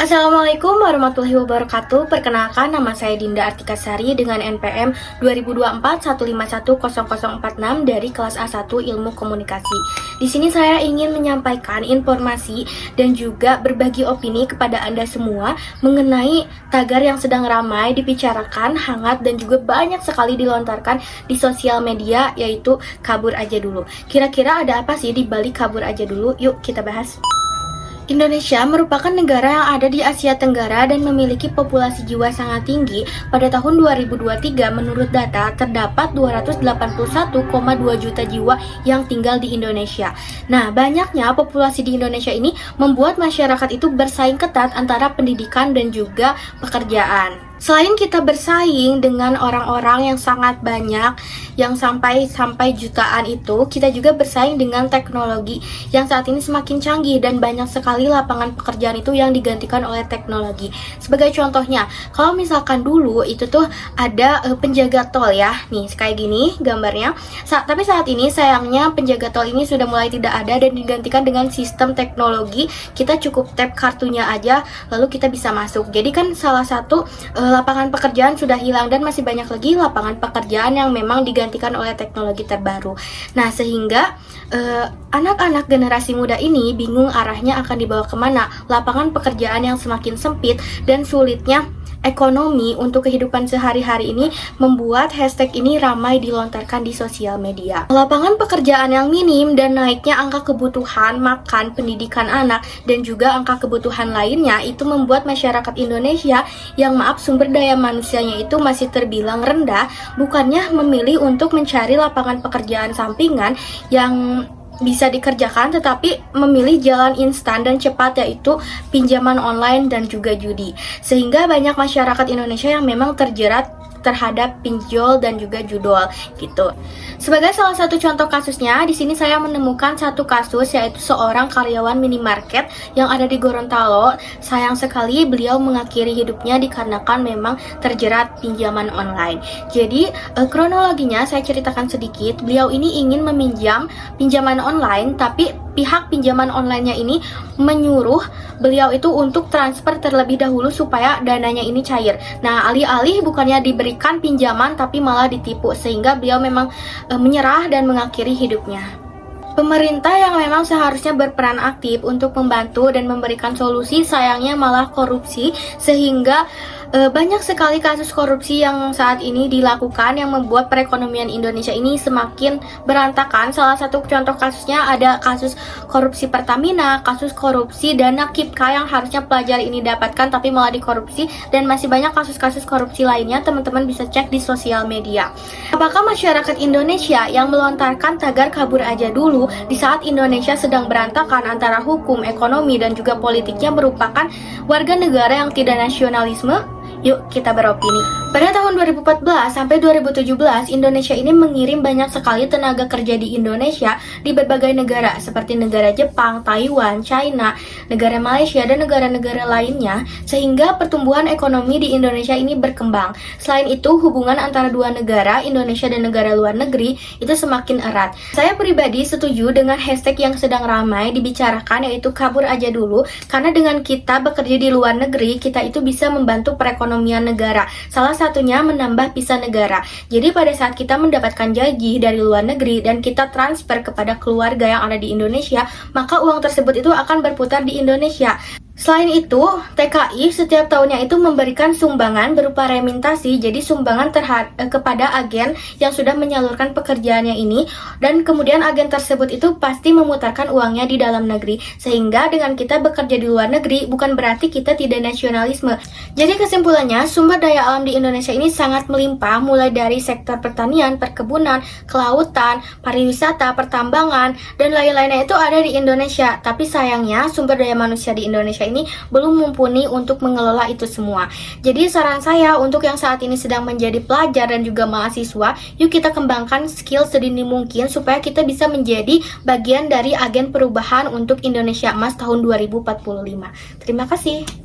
Assalamualaikum warahmatullahi wabarakatuh. Perkenalkan, nama saya Dinda Artikasari dengan NPM 2024-1510046 dari kelas A1 Ilmu Komunikasi. Di sini saya ingin menyampaikan informasi dan juga berbagi opini kepada Anda semua mengenai tagar yang sedang ramai dibicarakan, hangat dan juga banyak sekali dilontarkan di sosial media, yaitu kabur aja dulu. Kira-kira ada apa sih di balik kabur aja dulu? Yuk kita bahas. Indonesia merupakan negara yang ada di Asia Tenggara dan memiliki populasi jiwa sangat tinggi. Pada tahun 2023, menurut data, terdapat 281,2 juta jiwa yang tinggal di Indonesia. Nah, banyaknya populasi di Indonesia ini membuat masyarakat itu bersaing ketat antara pendidikan dan juga pekerjaan. Selain kita bersaing dengan orang-orang yang sangat banyak, yang sampai jutaan itu, kita juga bersaing dengan teknologi yang saat ini semakin canggih dan banyak sekali lapangan pekerjaan itu yang digantikan oleh teknologi. Sebagai contohnya, kalau misalkan dulu itu tuh ada penjaga tol ya, nih kayak gini gambarnya. Tapi saat ini sayangnya penjaga tol ini sudah mulai tidak ada dan digantikan dengan sistem teknologi. Kita cukup tap kartunya aja, lalu kita bisa masuk. Jadi kan salah satu lapangan pekerjaan sudah hilang dan masih banyak lagi lapangan pekerjaan yang memang digantikan oleh teknologi terbaru. Nah, sehingga anak-anak generasi muda ini bingung arahnya akan dibawa kemana. Lapangan pekerjaan yang semakin sempit dan sulitnya ekonomi untuk kehidupan sehari-hari ini membuat hashtag ini ramai dilontarkan di sosial media. Lapangan pekerjaan yang minim dan naiknya angka kebutuhan makan, pendidikan anak, dan juga angka kebutuhan lainnya itu membuat masyarakat Indonesia yang sumber daya manusianya itu masih terbilang rendah, bukannya memilih untuk mencari lapangan pekerjaan sampingan yang bisa dikerjakan, tetapi memilih jalan instan dan cepat, yaitu pinjaman online dan juga judi. Sehingga banyak masyarakat Indonesia yang memang terjerat terhadap pinjol dan juga judol gitu. Sebagai salah satu contoh kasusnya, di sini saya menemukan satu kasus, yaitu seorang karyawan minimarket yang ada di Gorontalo. Sayang sekali beliau mengakhiri hidupnya dikarenakan memang terjerat pinjaman online. Jadi kronologinya saya ceritakan sedikit. Beliau ini ingin meminjam pinjaman online, tapi pihak pinjaman online-nya ini menyuruh beliau itu untuk transfer terlebih dahulu supaya dananya ini cair. Nah, alih-alih bukannya diberikan pinjaman tapi malah ditipu, sehingga beliau memang menyerah dan mengakhiri hidupnya. Pemerintah yang memang seharusnya berperan aktif untuk membantu dan memberikan solusi, sayangnya malah korupsi, sehingga banyak sekali kasus korupsi yang saat ini dilakukan yang membuat perekonomian Indonesia ini semakin berantakan. Salah satu contoh kasusnya ada kasus korupsi Pertamina, kasus korupsi dana KIPKA yang harusnya pelajar ini dapatkan tapi malah dikorupsi, dan masih banyak kasus-kasus korupsi lainnya. Teman-teman bisa cek di sosial media. Apakah masyarakat Indonesia yang melontarkan tagar kabur aja dulu di saat Indonesia sedang berantakan antara hukum, ekonomi, dan juga politiknya merupakan warga negara yang tidak nasionalisme? Yuk kita beropini. Pada tahun 2014 sampai 2017, Indonesia ini mengirim banyak sekali tenaga kerja di Indonesia di berbagai negara seperti negara Jepang, Taiwan, China, negara Malaysia, dan negara-negara lainnya, sehingga pertumbuhan ekonomi di Indonesia ini berkembang. Selain itu, hubungan antara dua negara, Indonesia dan negara luar negeri, itu semakin erat. Saya pribadi setuju dengan hashtag yang sedang ramai dibicarakan, yaitu kabur aja dulu, karena dengan kita bekerja di luar negeri, kita itu bisa membantu perekonomian negara. Salah satunya menambah visa negara. Jadi pada saat kita mendapatkan gaji dari luar negeri dan kita transfer kepada keluarga yang ada di Indonesia, maka uang tersebut itu akan berputar di Indonesia. Selain itu, TKI setiap tahunnya itu memberikan sumbangan berupa remintasi, jadi sumbangan kepada agen yang sudah menyalurkan pekerjaannya ini, dan kemudian agen tersebut itu pasti memutarkan uangnya di dalam negeri, sehingga dengan kita bekerja di luar negeri bukan berarti kita tidak nasionalisme. Jadi kesimpulannya, sumber daya alam di Indonesia ini sangat melimpah, mulai dari sektor pertanian, perkebunan, kelautan, pariwisata, pertambangan, dan lain-lainnya itu ada di Indonesia. Tapi sayangnya sumber daya manusia di Indonesia ini belum mumpuni untuk mengelola itu semua. Jadi saran saya untuk yang saat ini sedang menjadi pelajar dan juga mahasiswa, yuk kita kembangkan skill sedini mungkin supaya kita bisa menjadi bagian dari agen perubahan untuk Indonesia Emas tahun 2045. Terima kasih.